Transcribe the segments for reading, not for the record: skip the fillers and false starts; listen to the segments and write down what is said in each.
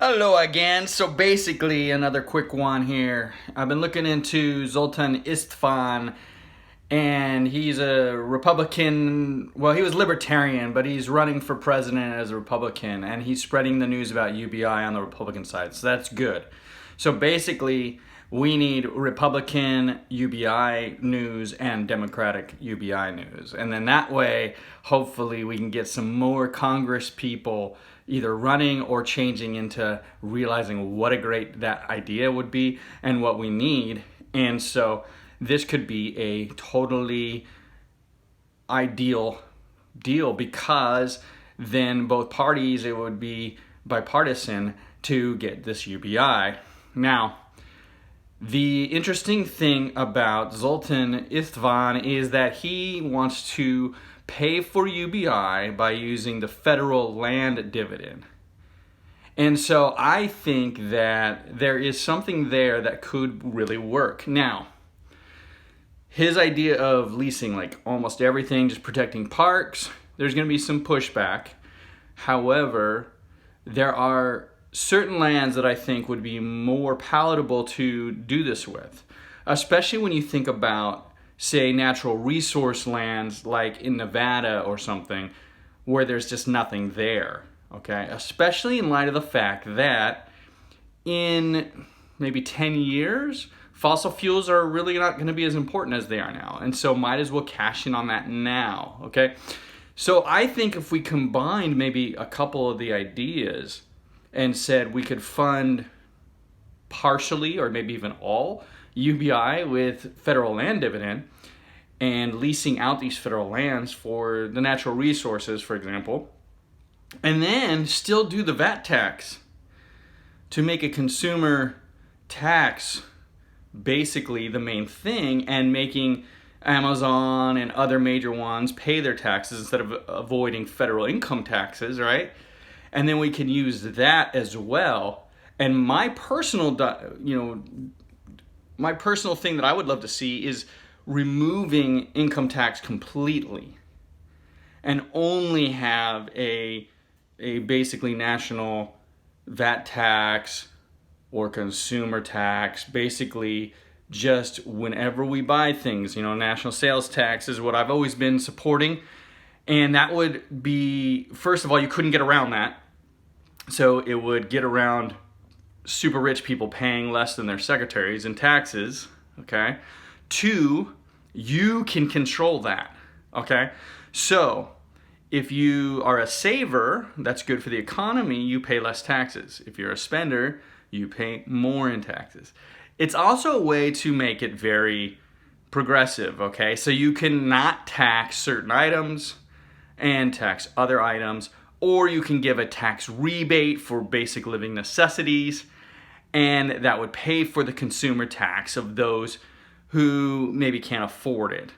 Hello again. So basically, another quick one here. I've been looking into Zoltan Istvan, and he's a Republican. Well, he was libertarian, but he's running for president as a Republican, and he's spreading the news about UBI on the Republican side. So that's good. So basically, we need Republican UBI news and Democratic UBI news. And then that way, hopefully, we can get some more Congress people either running or changing into realizing what a great that idea would be and what we need. And so this could be a totally ideal deal, because then both parties, it would be bipartisan to get this UBI. Now, the interesting thing about Zoltan Istvan is that he wants to pay for UBI by using the Federal Land Dividend. And so I think that there is something there that could really work. Now, his idea of leasing like almost everything, just protecting parks, there's going to be some pushback. However, there are certain lands that I think would be more palatable to do this with, especially when you think about, say, natural resource lands like in Nevada or something, where there's just nothing there, okay? Especially in light of the fact that in maybe 10 years, fossil fuels are really not going to be as important as they are now. And so might as well cash in on that now, okay? So I think if we combined maybe a couple of the ideas and said we could fund partially or maybe even all UBI with Federal Land Dividend and leasing out these federal lands for the natural resources, for example, and then still do the VAT tax to make a consumer tax basically the main thing, and making Amazon and other major ones pay their taxes instead of avoiding federal income taxes, right? And then we can use that as well. And my personal thing that I would love to see is removing income tax completely and only have a basically national VAT tax or consumer tax, basically just whenever we buy things. National sales tax is what I've always been supporting. And that would be, first of all, you couldn't get around that. So it would get around super rich people paying less than their secretaries in taxes, okay? 2, you can control that, okay? So if you are a saver, that's good for the economy, you pay less taxes. If you're a spender, you pay more in taxes. It's also a way to make it very progressive, okay? So you can not tax certain items and tax other items, or you can give a tax rebate for basic living necessities, and that would pay for the consumer tax of those who maybe can't afford it.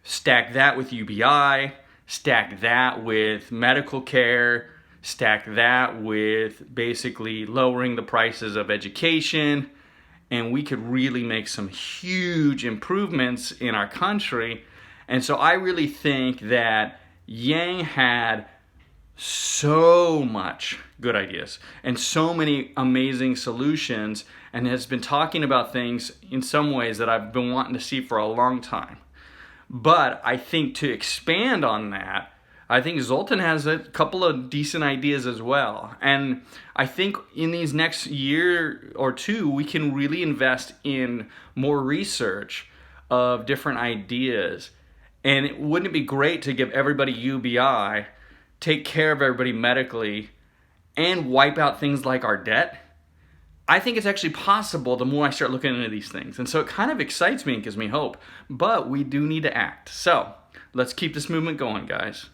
Stack that with UBI, stack that with medical care, stack that with basically lowering the prices of education, and we could really make some huge improvements in our country. And so I really think that Yang had so much good ideas and so many amazing solutions, and has been talking about things in some ways that I've been wanting to see for a long time. But I think to expand on that, I think Zoltan has a couple of decent ideas as well. And I think in these next year or two, we can really invest in more research of different ideas. And wouldn't it be great to give everybody UBI, take care of everybody medically, and wipe out things like our debt? I think it's actually possible the more I start looking into these things. And so it kind of excites me and gives me hope. But we do need to act. So let's keep this movement going, guys.